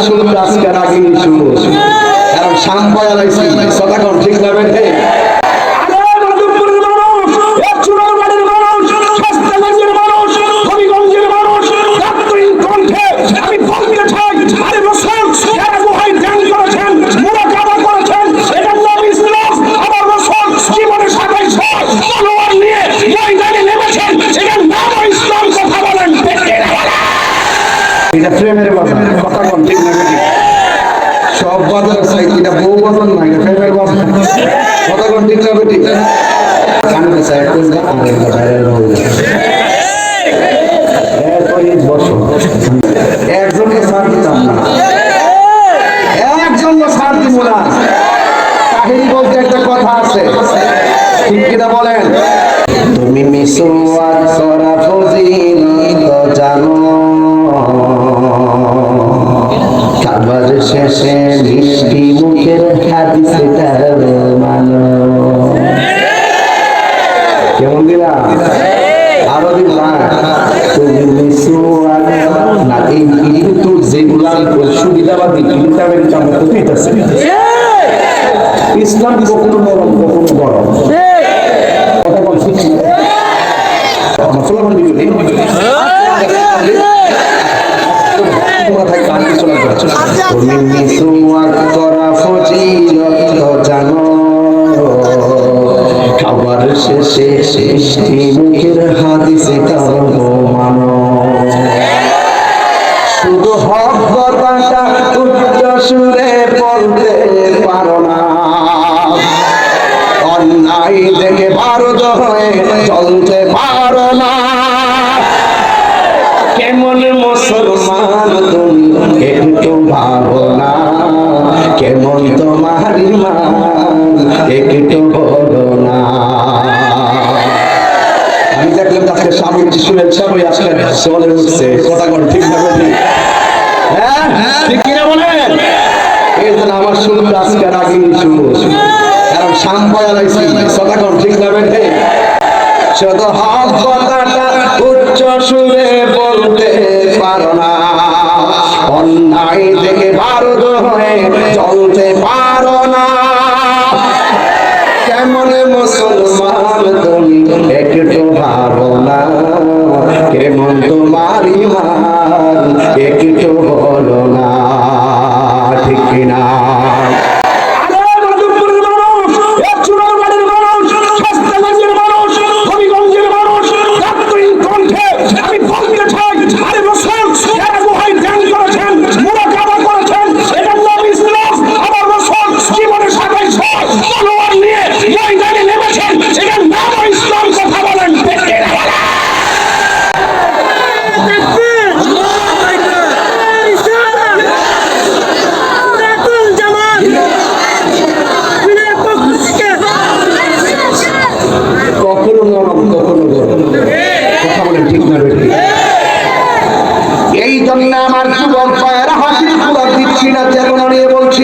শুরু আজকের আগে শুরু, কারণ সাম্পায় আলাইছি কথা কোন ঠিক না বেঠে। এটা প্রেমের বাজার, কথা কোন ঠিক না বেঠে। সব বাজার চাই, এটা বউ বাজার না, এটা প্রেমের বাজার, কথা কোন ঠিক না বেঠে। কানতে চাই কোন আমাদের ভাইরাল হয়ে যায়। একজনকে ছাড় দিতাম না, একজনকে ছাড় দিব না। কাহিনী বলতে একটা কথা আছে, ঠিক কিনা বলেন? তুমি মিসওয়াক করা ফজিলত জানো, খাবার শেষে মিষ্টি মুখের হাদিসটা মানো। কেমন দিলাম? আরো দিলাম। তুমি মিসওয়াক না, এই কিন্তু যেগুলা সুবিধাবাদী কিতাবের কাম করতেছে। ইসলাম কখনো নরম কখনো গরম, কথা বলছি। মশলা বন্ধ করে তুমি মিসওয়াক করা ফজিলত জানো, খাবার শেষে মিষ্টি মুখের হাদিসটা মানো। শুধু হক কথাটা উচ্চ সুরে বলতে পারো না, অন্যায় থেকে বারোদ হয়ে চলতে পারো না। কেমন মুসলমান তুমি একটু ভাবো না, কেমন তোমার ঈমান একটু বলো না। আমি দেখলাম আজকে স্বামীর শুভেচ্ছা বই আসলে চলে উঠছে, কথা কোন ঠিক না বলি? হ্যাঁ ঠিক কিনা বলেন? এই জন্য আমার শুরু আজকের আগে শুরু, কারণ সাম্পায় আলাইছি কথা কোন ঠিক না বেঠে। শুধু হক কথাটা উচ্চ সুরে বলতে পারো না, অন্যায় থেকে বারোদ হয়ে চলতে পারো না। কেমন মুসলমান তুমি একটু ভাবো না, কেমন তোমার ঈমান একটু বলো না, ঠিক কিনা? এই জন্য আমার যুবক ভাইয়েরা হাসির কুলার দিচ্ছি না, চেতনা নিয়ে বলছি।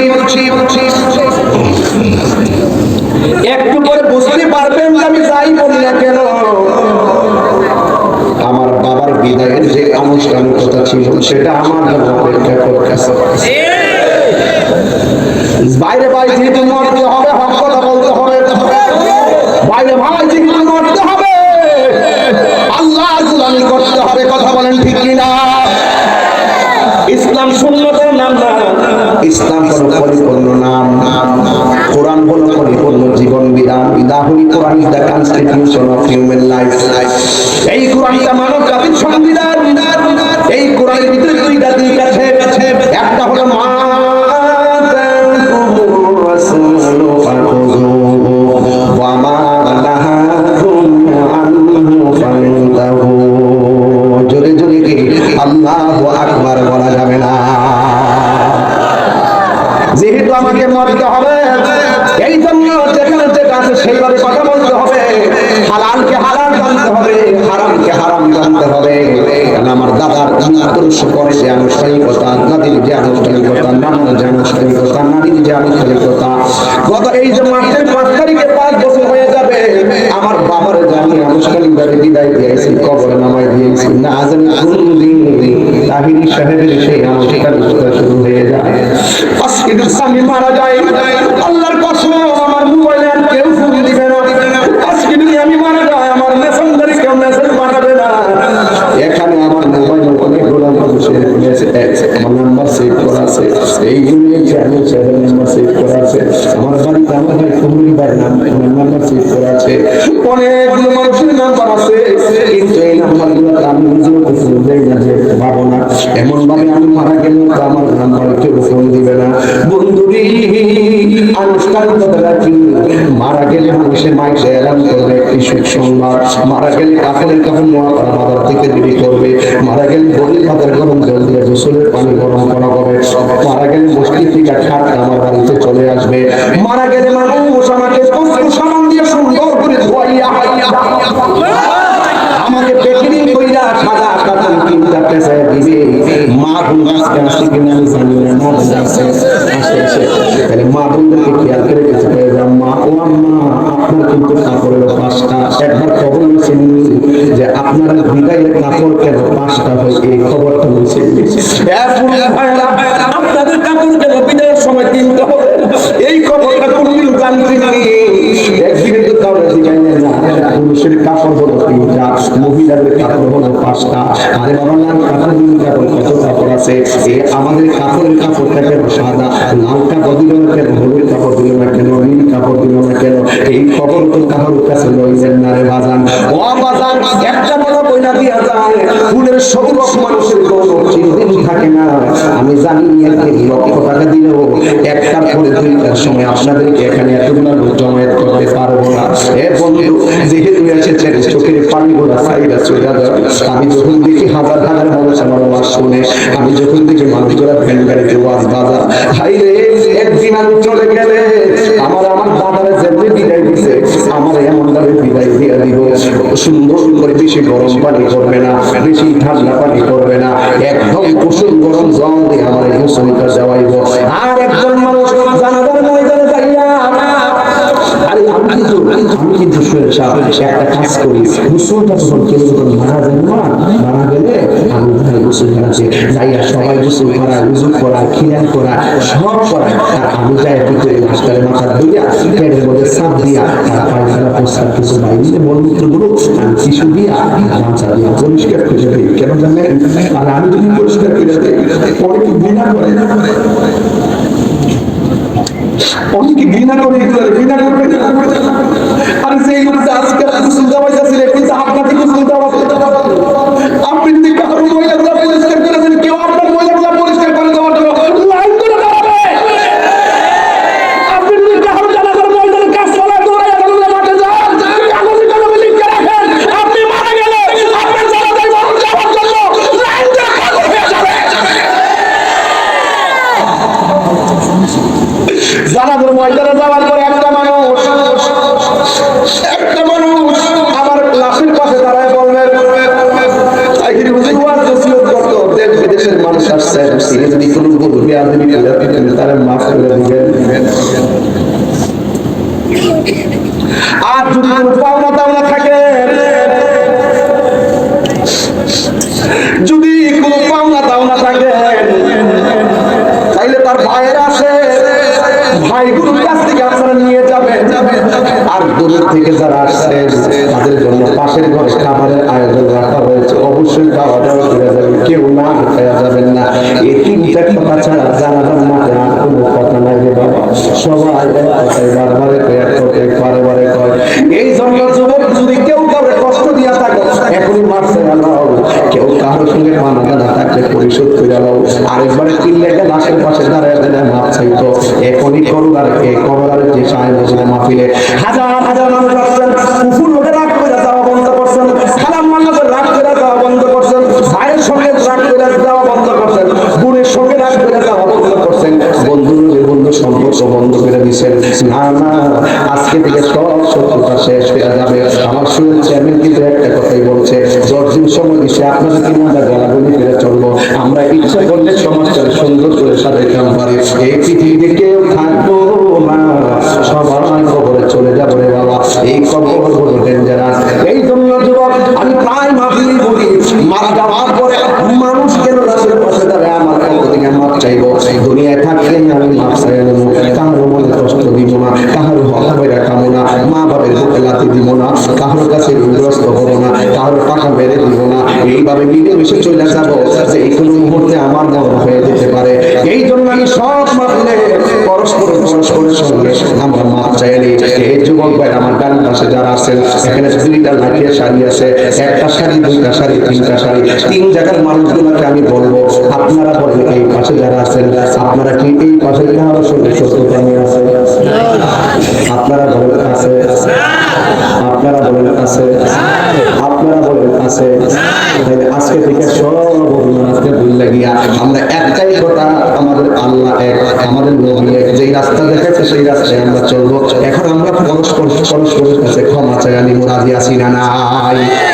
একটু পরে বুঝতে পারবেন যে আমি যাই বলি না কেন, আমার বাবার বিদায়ের যে আনুষ্ঠানিকতা ছিল সেটা আমার জন্য অপেক্ষা করতেছে। বাইরে ভাই যেহেতু মরতে হবে, হক কথা বলতে হবে। বাইরে ভাই যেহেতু মরতে হবে, আল্লাহ গুলামি করতে হবে, কথা বলেন ঠিক কিনা? ইসলাম সুন্নতের নাম না, ইসলাম হলো পরিপূর্ণ নাম, কোরআন হলো পরিপূর্ণ জীবন বিধান। ইদাহুল Quran is the constitution of human life. এই কোরআনটা মানব জাতির সংবিধান। এই কোরআনের ভিতরে দুইটা দিক আছে, একটা হলো মা জোরে জোরে কি আল্লাহু আকবার বলা যাবে না। যেহেতু আমাকে মরতে হবে, এই জন্য যেখানে যেটা আছে সেইভাবে কথা বলতে হবে। হালালকে হালাল জানতে হবে, হারামকে হারাম জানতে হবে। আমার দাদার আদর্শ করে যে আনুষ্ঠানিকতা, দাদির যে আনুষ্ঠানিকতা, নানার যে আনুষ্ঠানিকতা, নারীর যে আনুষ্ঠানিকতা, গত এই যে মাসের 5 তারিখে 5 বছর হয়ে যাবে আমার বাবার যে আমি আনুষ্ঠানিকভাবে বিদায় দিয়েছি, কবরে নামায় দিয়েছি। না জানি কোনদিন তাহিরি সাহেবের সেই আনুষ্ঠানিকতা শুরু হয়ে যায়। আজকে স্বামী মারা যায়, আল্লাহর কসম আমার মোবাইলে আর কেউ ফোন দিবে না। আজকে যদি আমি মারা যাই, আমার মেসেঞ্জারে কেউ মেসেজ পাঠাবে না। এখানে আমার মোবাইলে অনেকগুলো মানুষের আমার নাম্বার সেভ করা আছে, এই ইউনিয়ন চেয়ারম্যান সাহেবের নাম্বার সেভ করা আছে, আমার বাড়িতে আমার ভাই কুমুরি ভাইয়ের নাম্বার সেভ করা আছে, অনেকগুলো মানুষের নাম্বার আছে। কিন্তু এই নাম্বারগুলো আমি নিজেও ফোন দেই না, যে পাবো না। এমন ভাবে আমি মারা গেলেও তো আমার নাম্বারে কেউ ফোন দিবে না। বন্ধুরি আনুষ্ঠানিকতা কি, মারা গেলে মানুষের মাইকে এলান করবে একটি সুখ সংবাদ, মারা গেলে কাফনের কাফন নোয়া করা বাজার থেকে দেরি করবে, মারা গেলে বলির পাতার গরম জল দিয়ে গোসলের পানি গরম করা হবে, মারা গেলে মসজিদ থেকে খাটটা আমার বাড়িতে চলে আসবে, মারা গেলে মানুষ আমাকে সামান দিয়ে সুন্দর করে ধোয়াইয়া আমাকে প্যাকেটিং কইরা সাদা কাপড় কিনতে পেছায় দিবে। মা বোন আজকে আসছে কিনা আমি জানি না, মা বোন আসছে তাহলে মা বোনদেরকে খেয়াল করে কিছু পেয়ে যাও। মা ও আম্মা, আপনার কিন্তু কাপড়ের 5টা, একবার খবর নিয়েছেন যে আপনার বিদায়ের কাপড় কেন 5টা হয়, এই খবরটা নিয়েছেন। আপনাদের কাপড় কেন বিদায়ের সময় 3টা হবে, এই খবরটা কোনদিন জানতে নেই। একদিকে তো কাউরে দিবেন না, পুরুষের কাপড় হলো 3টা, মহিলাদের কাপড় হলো 5টা। আরে বাবা না, কাপড় কত কাপড় আছে, আমাদের কাপড়ের কাপড়টা কেন সাদা, লাল কাপড় দিল না কেন, হলুদ কাপড় দিল না কেন, নীল কাপড় দিল না কেন, এই খবর তো কারোর কাছে লইলেন না রে বাজান। ও বাজান, একটা কথা বইলা দিয়া যায়, ফুলের সৌরভ মানুষের কোনো চিরদিন থাকে না। আমি জানি একদিন 1,00,000 টাকা দিলেও একটার পরে 2টার সময় আপনাদেরকে এখানে এতগুলো লোক জমায়েত করতে পারবো না। এ বন্ধু, যেহেতু এসেছেন চোখের পানিগুলো সাইডা চলে যাবে। আমি যখন দেখি হাজার হাজার মানুষ আমার ওয়াজ শুনে, আমি যখন দেখি মানুষগুলা ভ্যান গাড়িতে ওয়াজ বাজা, হাই রে, একদিন আমি চলে গেলে আমার দাদারা যেমনি বিদায় দিছে, আমার এমন ভাবে বিদায় দিয়ে দিব, সুন্দর করে বেশি গরম পানি করবে না, বেশি ঠান্ডা পানি করবে না, একদম কুসুম গরম জল দিয়ে আমার এই গোসলটা দেওয়াইব। আর একজন মানুষ জানাজার ময়দানে যাইয়া, আরে আমি কিন্তু একটা কাজ করি, গোসলটা যখন কেউ যখন মারা যায় না, মারা গেলে আমি ভাই গোসল করাচ্ছি, যাইয়া সবাই গোসল করা, উজু করা, খিলান করা, সব করা, আর আমি যাই ভিতরে হাসপাতালে মাথা ধুইয়া পেটের মধ্যে চাপ দিয়া তার পায়খানা প্রস্তাব কিছু বাইরে বন্ধুগুলো আমি টিস্যু দিয়া গামছা দিয়া পরিষ্কার করে দিই। কেন জানেন? আর আমি যদি পরিষ্কার করে দিই, অনেকে ঘৃণা করে, অনেকে ঘৃণা করে, ঘৃণা করবে। আর সেই আজকে গোসল দেওয়া যাচ্ছিল, কিন্তু আপনাকে গোসল দেওয়া, আপনি যদি কারো মহিলাগুলো পরিষ্কার করেছেন, কেউ আপনার মহিলাগুলো পরিষ্কার করে দেওয়ার জন্য লাইন করে দাঁড়াবে। আপনি যদি কারো জানাজার ময়দানে কাজ চলায় দৌড়ায় বললে মাঠে যান, কাগজে কলমে লিখে রাখেন, আপনি মারা গেলে আপনার জানাজায় মানুষ যাওয়ার জন্য লাইন করে পাগল হয়ে যাবে। জানাজার ময়দানে যাওয়ার পরে একটা মানুষ আমার লাশের পাশে দাঁড়ায় বলবে, দেশ বিদেশের মানুষ আসছে, যদি কোনো তারা মাফ করে দিবেন। আর যদি কোনো পাওনা টাওনা থাকে, যদি কোনো পাওনা টাওনা থাকে, তাইলে তার ভাইয়ের আছে, ভাইগুলোর কাছ থেকে আপনারা নিয়ে যাবেন। আর দূরের থেকে যারা আসছে তাদের জন্য পাশের ঘরে খাবারের আয়োজন রাখা হয়েছে, অবশ্যই খাওয়া দাওয়া করে যাবেন, কেউ না খাওয়া যাবেন না। এই 3টা কথা ছাড়া জানাজার মাঝে আর কোনো কথা নাই রে বাবা। সবাই বারবারে বারে কয়। এই জন্য যুবক, যদি কেউ কাউকে কষ্ট দিয়া থাকো, এখনই মারছে আল্লাহ, কেউ কারোর সঙ্গে মানা না থাকলে পরিশোধ করে আলো। আরেকবারে 3 লেখা লাশের পাশে দাঁড়ায় মাপ চাইতো, এখনই করুন। আর এই করোনার যে সাহেব মজুরে মাহফিলে হাজার হাজার মানুষ আসছেন, কুকুর লোকে রাগ করে যাওয়া বন্ধ করছেন, খারাপ মানুষের রাগ করে যাওয়া বন্ধ করছেন, ভাইয়ের সঙ্গে রাগ করে যাওয়া বন্ধ করছেন, বোনের সঙ্গে রাগ করে যাওয়া বন্ধ করছেন, বন্ধু সম্পর্ক বন্ধ করে দিচ্ছেন। না না, আজকে থেকে সব শত্রুতা শেষ হয়ে যাবে। আমার শুনে চেয়ারম্যান কিন্তু একটা কথাই বলছে, 10 দিন সময় দিচ্ছে আপনাদেরকে, আমরা গলাগলি করে চলবো, আমরা ইচ্ছা করলে সমাজটা সুন্দর করে সাজাইতে পারি। এই পৃথিবীতে কেউ থাকবো না, সবাই কবরে চলে যাবো রে বাবা। এই কবর বড় ডেঞ্জারাস। এই জন্য যুবক, আমি প্রায় মাহফিল বলি, মারা যাওয়ার পরে মানুষ কেন রাসূলের পাশে দাঁড়ায় আমার পক্ষ থেকে মাপ চাইবো? দুনিয়ায় থাকলে আমি মাপ চাইবো না, কারো মনে কষ্ট দিব না, কারো হক কইরা খাবো না, মা বাবার বুকে লাথি দিব না, কারোর কাছে ঋণগ্রস্ত হবো না, কারোর টাকা মেরে দিব না। এইভাবে মিলেমিশে চলে যাবো যে এই কোনো মুহূর্তে আমার মরণ হয়ে যেতে পারে। এই জন্য আমি সব মাপলে পরস্পরের সঙ্গে আমরা মাপ চাই নি। এই যুবক ভাই আমার ডান পাশে যারা আছেন, এখানে দুইটা লাঠিয়া শাড়ি আছে, একটা শাড়ি, দুইটা শাড়ি, তিনটা শাড়ি, তিন জায়গার মানুষগুলোকে আমি বলবো আপনারা বলেন এই পাশে যারা আছেন আপনারা কি এই পাশে কারোর সঙ্গে শত্রুতা নিয়ে আছেন? আপনারা বলেন আছে, আপনারা বলেন আছে, আপনারা বলেন আছে। তাহলে আজকে থেকে সব অভিমান আজকে ভুল লাগিয়া আমরা একটাই কথা, আমাদের আল্লাহ এক, আমাদের নবী এক, যেই রাস্তা দেখাচ্ছে সেই রাস্তায় আমরা চলবো। এখন আমরা পরস্পরের কাছে ক্ষমা চাই, আমি রাজি আছি না নাই?